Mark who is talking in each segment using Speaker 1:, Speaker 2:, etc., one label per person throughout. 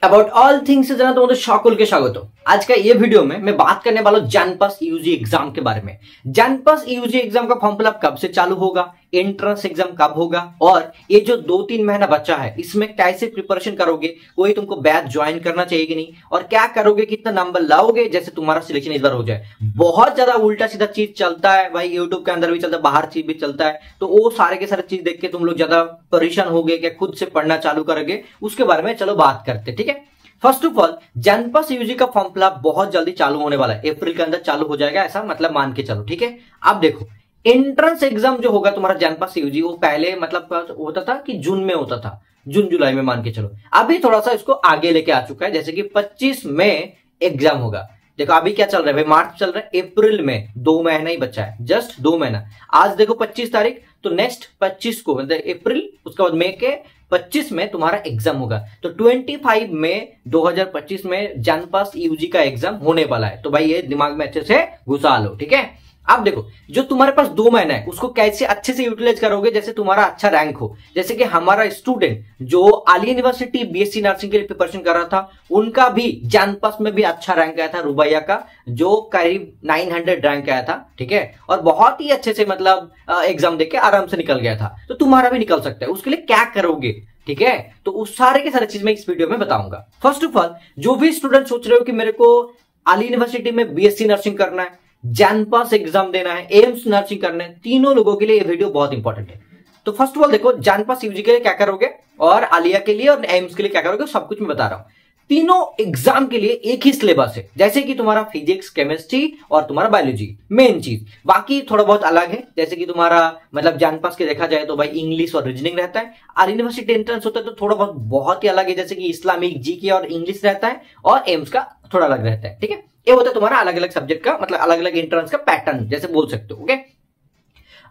Speaker 1: About all things से जना तो সকলকে স্বাগত। आज का ये वीडियो में मैं बात करने वाला हूं जनपास यूजी एग्जाम के बारे में। जनपास यूजी एग्जाम का फॉर्म फिलअप कब से चालू होगा, एंट्रेंस एग्जाम कब होगा और ये जो 2-3 महीना बचा है इसमें कैसे प्रिपरेशन करोगे, कोई तुमको बैच ज्वाइन करना चाहिए कि नहीं, और क्या करोगे, कितना नंबर लाओगे जैसे तुम्हारा सिलेक्शन इस बार हो जाए। बहुत ज्यादा उल्टा सीधा चीज चलता है भाई, यूट्यूब के अंदर भी चलता है, बाहर चीज भी चलता है, तो वो सारे के सारे चीज देख के तुम लोग ज्यादा परेशान हो गए क्या, खुद से पढ़ना चालू करोगे, उसके बारे में चलो बात करते। ठीक है, फर्स्ट ऑफ ऑल जनपास यूजी का फॉर्म फिलअप बहुत जल्दी चालू होने वाला है, अप्रैल के अंदर चालू हो जाएगा, ऐसा मतलब मान के चलो। ठीक है, अब देखो एंट्रेंस एग्जाम जो होगा तुम्हारा जनपास यूजी, वो पहले मतलब होता था कि जून में होता था, जून जुलाई में मान के चलो। अभी थोड़ा सा इसको आगे लेके आ चुका है, जैसे कि 25 मई एग्जाम होगा। देखो अभी क्या चल रहा है भाई, मार्च चल रहा है, अप्रैल में 2 महीना ही बचा है, जस्ट 2 महीना। आज देखो 25 तारीख, तो नेक्स्ट 25 को मतलब अप्रैल, उसके बाद मई के 25 में तुम्हारा एग्जाम होगा। तो 25 मई 2025 में जनपास यूजी का एग्जाम होने वाला है, तो भाई ये दिमाग में अच्छे से घुसा लो। ठीक है, अब देखो जो तुम्हारे पास 2 महीना है उसको कैसे अच्छे से यूटिलाइज करोगे, जैसे तुम्हारा अच्छा रैंक हो। जैसे कि हमारा स्टूडेंट जो आलिया यूनिवर्सिटी बीएससी नर्सिंग के लिए प्रिपरेशन कर रहा था, उनका भी जनपास में भी अच्छा रैंक आया था, रुबैया का जो करीब 900 रैंक आया था। ठीक है, और बहुत ही अच्छे से मतलब एग्जाम देके आराम से निकल गया था, तो तुम्हारा भी निकल सकता है। उसके लिए क्या करोगे, ठीक है, तो उस सारे के सारे चीज मैं इस वीडियो में बताऊंगा। फर्स्ट ऑफ ऑल जो भी स्टूडेंट सोच रहे हो कि मेरे को आलिया यूनिवर्सिटी में बीएससी नर्सिंग करना है, जनपास एग्जाम देना है, एम्स नर्सिंग करना है, तीनों लोगों के लिए ये वीडियो बहुत इंपॉर्टेंट है। तो फर्स्ट ऑफ ऑल देखो जनपास यूजी के लिए क्या करोगे और आलिया के लिए और एम्स के लिए क्या करोगे, सब कुछ मैं बता रहा हूं। तीनों एग्जाम के लिए एक ही सिलेबस है, जैसे कि तुम्हारा फिजिक्स, केमिस्ट्री और तुम्हारा बायोलॉजी मेन चीज, बाकी थोड़ा बहुत अलग है। जैसे कि तुम्हारा मतलब जनपास के देखा जाए तो भाई इंग्लिश और रीजनिंग रहता है, आलिया यूनिवर्सिटी एंट्रेंस होता है तो थोड़ा बहुत ही अलग है, जैसे कि इस्लामिक, जीके और इंग्लिश रहता है, और एम्स का थोड़ा अलग रहता है। ठीक है, ये होता है तुम्हारा अलग अलग सब्जेक्ट का मतलब अलग अलग एंट्रेंस का पैटर्न जैसे बोल सकते हो। ओके,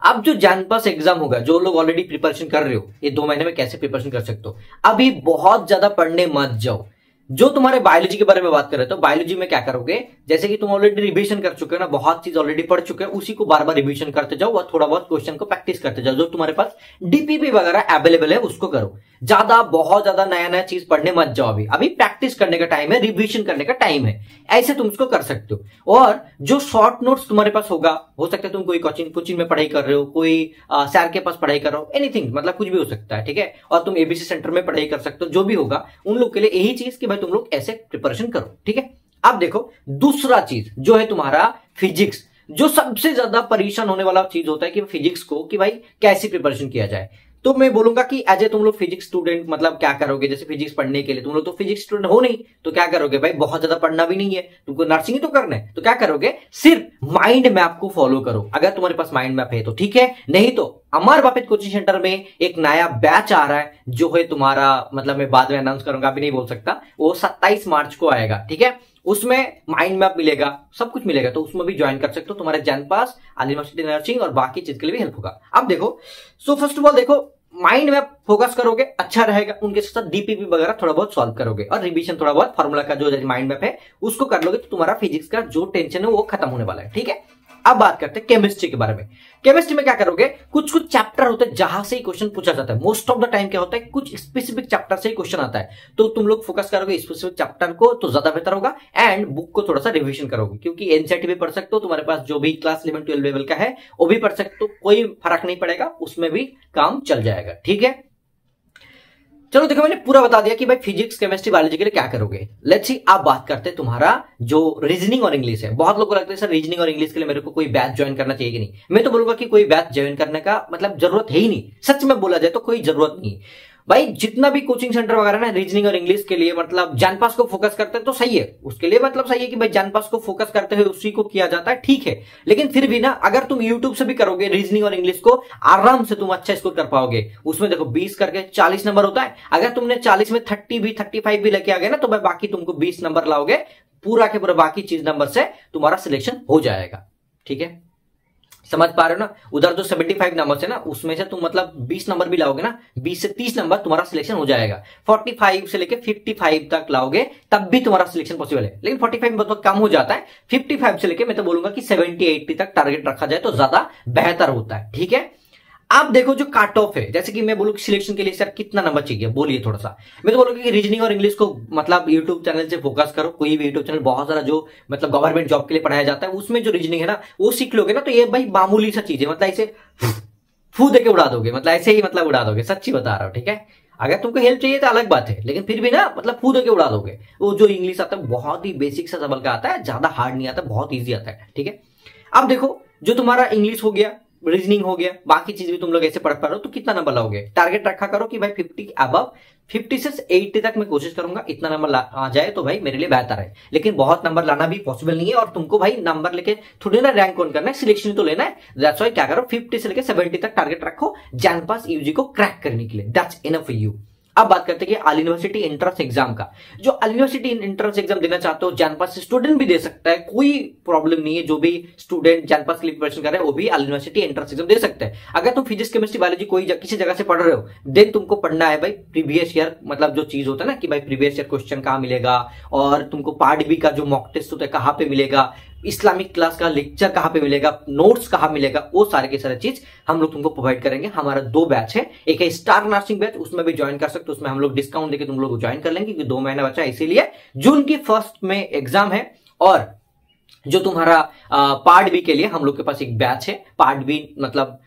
Speaker 1: अब जो जनपास एग्जाम होगा, जो लोग ऑलरेडी प्रिपरेशन कर रहे हो, ये 2 महीने में कैसे प्रिपरेशन कर सकते हो। अभी बहुत ज्यादा पढ़ने मत जाओ। जो तुम्हारे बायोलॉजी के बारे में बात कर रहे हो, तो बायोलॉजी में क्या करोगे, जैसे कि तुम ऑलरेडी रिवीजन कर चुके हो ना, बहुत चीज ऑलरेडी पढ़ चुके हो, उसी को बार बार रिवीजन करते जाओ और थोड़ा बहुत क्वेश्चन को प्रैक्टिस करते जाओ। जो तुम्हारे पास डीपीपी वगैरह अवेलेबल है उसको करो, बहुत ज्यादा नया नया चीज पढ़ने मत जाओ। अभी प्रैक्टिस करने का टाइम है, रिवीजन करने का टाइम है, ऐसे तुम उसको कर सकते हो। और जो शॉर्ट नोट्स तुम्हारे पास होगा, हो सकता है तुम कोई कोचिंग में पढ़ाई कर रहे हो, कोई सर के पास पढ़ाई कर रहे हो, एनीथिंग मतलब कुछ भी हो सकता है। ठीक है, और तुम एबीसी सेंटर में पढ़ाई कर सकते हो, जो भी होगा उन लोग के लिए यही चीज कि भाई तुम लोग ऐसे प्रिपरेशन करो। ठीक है, अब देखो दूसरा चीज जो है तुम्हारा फिजिक्स, जो सबसे ज्यादा परेशान होने वाला चीज होता है कि फिजिक्स को कि भाई कैसे प्रिपरेशन किया जाए। तो मैं बोलूंगा कि एज ए तुम लोग फिजिक्स स्टूडेंट मतलब क्या करोगे, जैसे फिजिक्स पढ़ने के लिए तुम लोग तो फिजिक्स स्टूडेंट हो नहीं, तो क्या करोगे भाई, बहुत ज्यादा पढ़ना भी नहीं है, तुमको नर्सिंग ही तो करना है, तो क्या करोगे, सिर्फ माइंड मैप को फॉलो करो। अगर तुम्हारे पास माइंड मैप है तो ठीक है, नहीं तो अमर बापित कोचिंग सेंटर में एक नया बैच आ रहा है, जो है तुम्हारा मतलब मैं बाद में अनाउंस करूंगा, अभी नहीं बोल सकता, वो 27 मार्च को आएगा। ठीक है, उसमें माइंड मैप मिलेगा, सब कुछ मिलेगा, तो उसमें भी ज्वाइन कर सकते हो, तुम्हारे जनपास, आलिया यूनिवर्सिटी नर्सिंग और बाकी चीज के लिए भी हेल्प होगा। अब देखो, सो फर्स्ट ऑफ ऑल देखो माइंड मैप फोकस करोगे अच्छा रहेगा, उनके साथ डीपीपी वगैरह थोड़ा बहुत सॉल्व करोगे और रिवीजन थोड़ा बहुत फार्मूला का जो माइंड मैप है उसको कर लोगे, तो तुम्हारा फिजिक्स का जो टेंशन है वो खत्म होने वाला है। ठीक है, अब बात करते हैं केमिस्ट्री के बारे में। केमिस्ट्री में क्या करोगे, कुछ कुछ चैप्टर होते हैं जहां से ही क्वेश्चन पूछा जाता है। मोस्ट ऑफ द टाइम क्या होता है, कुछ स्पेसिफिक चैप्टर से ही क्वेश्चन आता है, तो तुम लोग फोकस करोगे स्पेसिफिक चैप्टर को तो ज्यादा बेहतर होगा, एंड बुक को थोड़ा सा रिवीजन करोगे, क्योंकि एनसीईआरटी भी पढ़ सकते हो, तुम्हारे पास जो भी क्लास 11-12 लेवल का है वो भी पढ़ सकते हो, कोई फर्क नहीं पड़ेगा, उसमें भी काम चल जाएगा। ठीक है, चलो देखो मैंने पूरा बता दिया कि भाई फिजिक्स, केमिस्ट्री, बायोलॉजी के लिए क्या करोगे। लेट्स सी, आप बात करते हैं तुम्हारा जो रीजनिंग और इंग्लिश है। बहुत लोगों को लगता है सर रीजनिंग और इंग्लिश के लिए मेरे को कोई बैच ज्वाइन करना चाहिए कि नहीं। मैं तो बोलूंगा कि कोई बैच ज्वाइन करने का मतलब जरूरत है ही नहीं, सच में बोला जाए तो कोई जरूरत नहीं भाई। जितना भी कोचिंग सेंटर वगैरह ना रीजनिंग और इंग्लिश के लिए मतलब जनपास को फोकस करते हैं तो सही है, उसके लिए मतलब सही है कि भाई जनपास को फोकस करते हुए उसी को किया जाता है, ठीक है। लेकिन फिर भी ना, अगर तुम यूट्यूब से भी करोगे रीजनिंग और इंग्लिश को, आराम से तुम अच्छा स्कोर कर पाओगे। उसमें देखो 20 करके 40 नंबर होता है, अगर तुमने 40 में 30 भी 35 भी लेके आ गए ना, तो भाई बाकी तुमको 20 नंबर लाओगे, पूरा के पूरा बाकी चीज नंबर से तुम्हारा सिलेक्शन हो जाएगा। ठीक है, समझ पा रहे हो ना, उधर जो 75 नंबर है ना, उसमें से तुम मतलब 20 नंबर भी लाओगे ना, 20 से 30 नंबर तुम्हारा सिलेक्शन हो जाएगा। 45 से लेके 55 तक लाओगे तब भी तुम्हारा सिलेक्शन पॉसिबल है, लेकिन 45 बहुत कम हो जाता है। 55 से लेके मैं तो बोलूंगा कि 70-80 तक टारगेट रखा जाए तो ज्यादा बेहतर होता है। ठीक है, आप देखो जो काट ऑफ है, जैसे कि मैं बोलूँ सिलेक्शन के लिए सर कितना नंबर चाहिए, बोलिए थोड़ा सा। मैं तो बोलूंगा कि रीजनिंग और इंग्लिश को मतलब यूट्यूब चैनल से फोकस करो। कोई भी यूट्यूब चैनल बहुत सारा जो मतलब गवर्नमेंट जॉब के लिए पढ़ाया जाता है, उसमें जो रीजनिंग है ना वो सीख लोगे ना, तो ये भाई मामूली सा चीज है, मतलब ऐसे फू दे के उड़ा दोगे, मतलब ऐसे ही मतलब उड़ा दोगे, सच्ची बता रहा हूं, ठीक है। अगर तुमको हेल्प चाहिए तो अलग बात है, लेकिन फिर भी ना मतलब फू दे के उड़ा दोगे। वो जो इंग्लिश आता है बहुत ही बेसिक सा लेवल का आता है, ज्यादा हार्ड नहीं आता, बहुत ईजी आता है, ठीक है। अब देखो जो तुम्हारा इंग्लिश हो गया, रीजनिंग हो गया, बाकी चीज भी तुम लोग ऐसे पढ़ पा रहे हो, तो कितना नंबर लाओगे? टारगेट रखा करो कि भाई 50 अबव, 50 से 80 तक मैं कोशिश करूंगा, इतना नंबर आ जाए तो भाई मेरे लिए बेहतर है। लेकिन बहुत नंबर लाना भी पॉसिबल नहीं है, और तुमको भाई नंबर लेके थोड़ी ना रैंक ऑन करना है, सिलेक्शन तो लेना है। दैट्स व्हाई क्या करो, 50 से लेके 70 तक टारगेट रखो जैन पास यूजी को क्रैक करने के लिए। That's enough for you. अब बात करते हैं कि ऑल यूनिवर्सिटी एंट्रेंस एग्जाम का। जो ऑल यूनिवर्सिटी एंट्रेंस एग्जाम देना चाहते हो, जैन पास स्टूडेंट भी दे सकता है, कोई प्रॉब्लम नहीं है। जो भी स्टूडेंट जैन पास के लिए प्रिपरेशन कर रहे हैं वो भी ऑल यूनिवर्सिटी एंट्रेंस एग्जाम दे सकते हैं। अगर तुम फिजिक्स केमिस्ट्री बायोलॉजी कोई किसी जगह से पढ़ रहे हो, देन तुमको पढ़ना है भाई प्रीवियस ईयर, मतलब जो चीज होता है ना कि भाई प्रीवियस ईयर क्वेश्चन कहां मिलेगा, और तुमको पार्ट बी का जो मॉक टेस्ट होता है कहां पे मिलेगा, इस्लामिक क्लास का लेक्चर कहां पे मिलेगा, नोट्स कहां मिलेगा, वो सारे के सारे चीज हम लोग तुमको प्रोवाइड करेंगे। हमारा 2 बैच है, एक है स्टार नर्सिंग बैच, उसमें भी ज्वाइन कर सकते हो, उसमें हम लोग डिस्काउंट देके तुम लोग ज्वाइन कर लेंगे, क्योंकि 2 महीना बचा है, इसीलिए जून की 1 में एग्जाम है। और जो तुम्हारा पार्ट बी के लिए हम लोग के पास एक बैच है, पार्ट बी मतलब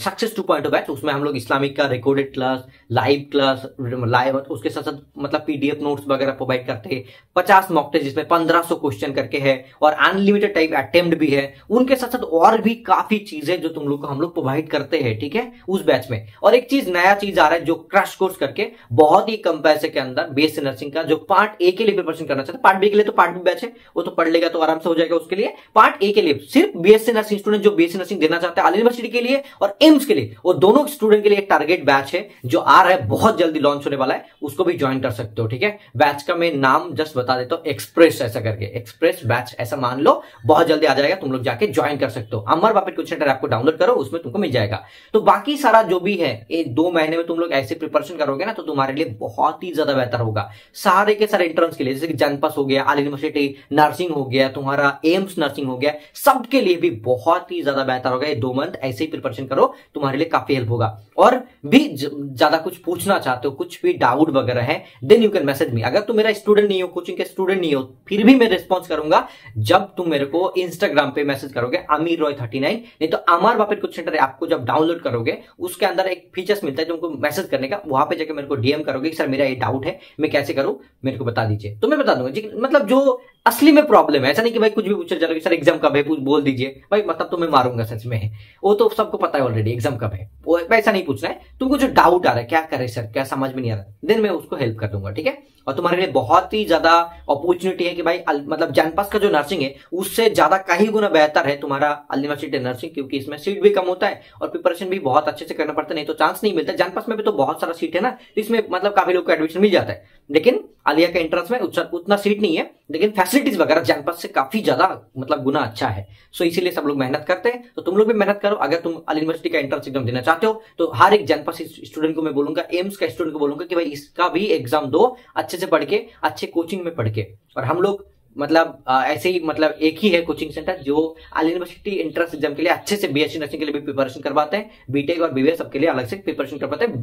Speaker 1: सक्सेस 2.0 बैच, उसमें हम लोग इस्लामिक का recorded class, live class, live उसके साथ साथ मतलब पीडीएफ नोट्स वगैरह प्रोवाइड करते हैं। 50 मॉक टेस्ट जिसमें 1500 क्वेश्चन करके है, और अनलिमिटेड टाइप अटेम्प्ट भी है। उनके साथ साथ और भी काफी चीजें जो तुम लोग को हम लोग प्रोवाइड करते हैं, ठीक है, उस बैच में। और एक चीज नया चीज आ रहा है जो क्रैश कोर्स करके बहुत ही कम पैसे के अंदर बीएससी नर्सिंग का, जो पार्ट ए के लिए प्रिपरेशन करना चाहते हैं, पार्ट बी के लिए तो पार्ट बी बैच है, वो तो पढ़ लेगा तो आराम से हो जाएगा। उसके लिए पार्ट ए के लिए सिर्फ बीएससी नर्सिंग स्टूडेंट जो बीएससी नर्सिंग देना चाहते हैं ऑल यूनिवर्सिटी के लिए और एम्स के लिए, वो दोनों स्टूडेंट के लिए एक टारगेट बैच है जो आ रहा है, बहुत जल्दी लॉन्च होने वाला है, उसको भी ज्वाइन कर सकते हो, ठीक है। बैच का मैं नाम जस्ट बता देता हूं, एक्सप्रेस ऐसा करके, एक्सप्रेस बैच ऐसा मान लो, बहुत जल्दी आ जाएगा, तुम लोग जाके ज्वाइन कर सकते हो। अमर बापिट कोचिंग सेंटर आपको डाउनलोड करो, उसमें तुमको मिल जाएगा। तो बाकी सारा जो भी है, ये 2 महीने में तुम लोग ऐसे प्रिपरेशन करोगे ना, तो तुम्हारे लिए बहुत ही ज्यादा बेहतर होगा। सारे के सारे एंट्रेंस के लिए, जैसे कि जैन पास हो गया, ऑल यूनिवर्सिटी नर्सिंग हो गया, तुम्हारा एम्स नर्सिंग हो गया, सबके लिए भी बहुत ही ज्यादा बेहतर होगा। ये 2 मंथ ऐसे ही प्रिपरेशन करो, तुम्हारे लिए काफी हेल्प होगा। और भी ज्यादा कुछ पूछना चाहते हो, कुछ भी डाउट वगैरह है, then you can message me. अगर तुम मेरा स्टूडेंट नहीं हो, कोचिंग के स्टूडेंट नहीं हो, फिर भी मैं रिस्पॉन्स करूंगा जब तुम मेरे को इंस्टाग्राम पे मैसेज करोगे अमीर रॉय 39, नहीं तो अमर बापिट कोचिंग सेंटर आपको जब डाउनलोड करोगे उसके अंदर एक फीचर्स मिलता है तुमको मैसेज करने का, वहां पे जाकर मेरे को डीएम करोगे, सर मेरा ये डाउट है, मैं कैसे करूं, मेरे को बता दीजिए, तो मैं बता दूंगा जी। मतलब जो असली में प्रॉब्लम है, ऐसा नहीं कि भाई कुछ भी पूछ चलोगे, सर एग्जाम कब है बोल दीजिए भाई, मतलब तो मैं मारूंगा सच में है, वो तो सबको पता है ऑलरेडी एग्जाम कब है, वो ऐसा नहीं पूछना है। तुमको जो डाउट आ रहा है, क्या करे सर, क्या समझ में नहीं आ रहा, देन मैं उसको हेल्प कर दूंगा, ठीक है। और तुम्हारे लिए बहुत ही ज्यादा अपॉर्चुनिटी है कि भाई मतलब जैन पास का जो नर्सिंग है उससे ज्यादा कहीं गुना बेहतर है तुम्हारा ऑल यूनिवर्सिटी नर्सिंग, क्योंकि इसमें सीट भी कम होता है और प्रिपरेशन भी बहुत अच्छे से करना पड़ता है, नहीं तो चांस नहीं मिलता। जैन पास में भी तो बहुत सारा सीट है ना, इसमें मतलब काफी लोग को एडमिशन मिल जाता है, लेकिन आलिया के एंट्रेंस में उतना सीट नहीं है, लेकिन फैसिलिटीज वगैरह जैन पास से काफी ज्यादा मतलब गुना अच्छा है। सो इसीलिए सब लोग मेहनत करते हैं, तो तुम लोग भी मेहनत करो। अगर तुम ऑल यूनिवर्सिटी का एंट्रेंस एग्जाम देना चाहते हो तो हर एक जैन पास स्टूडेंट को मैं बोलूंगा, एम्स का स्टूडेंट को बोलूंगा कि भाई इसका भी एग्जाम दो, अच्छे से पढ़ के, अच्छे कोचिंग में पढ़ के। और हम लोग मतलब ऐसे ही मतलब एक ही है कोचिंग सेंटर जो ऑल यूनिवर्सिटी एंट्रेंस एग्जाम के लिए अच्छे से बीएससी नर्सिंग के लिए भी प्रिपरेशन करवाते हैं, बीटेक और बीबीए सबके लिए अलग से प्रिपरेशन करवाते हैं,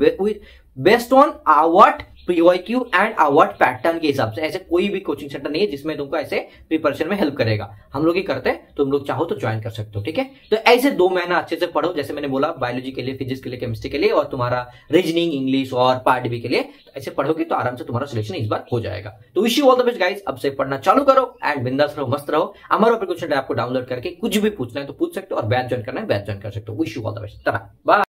Speaker 1: based on our PYQ and award pattern के हिसाब से। ऐसे कोई भी कोचिंग सेंटर नहीं है जिसमें तुमको ऐसे प्रिपरेशन में हेल्प करेगा, हम लोग ही करते हैं, तुम लोग चाहो तो ज्वाइन कर सकते हो, ठीक है। तो ऐसे 2 महीना अच्छे से पढ़ो, जैसे मैंने बोला बायोलॉजी के लिए, फिजिक्स के लिए, केमिस्ट्री के लिए, और तुम्हारा रीजनिंग, इंग्लिश और पार्ट बी के लिए। तो ऐसे पढ़ोगे तो आराम से तुम्हारा सिलेक्शन इस बार हो जाएगा। तो wish you all the best guys, अब से पढ़ना चालू करो एंड बिंदास रहो, मस्त रहो। हमारा कोचिंग सेंटर आपको डाउनलोड करके कुछ भी पूछना है तो पूछ सकते हो, और बैच ज्वाइन करना है बैच ज्वाइन कर सकते हो। Wish you all the best, bye.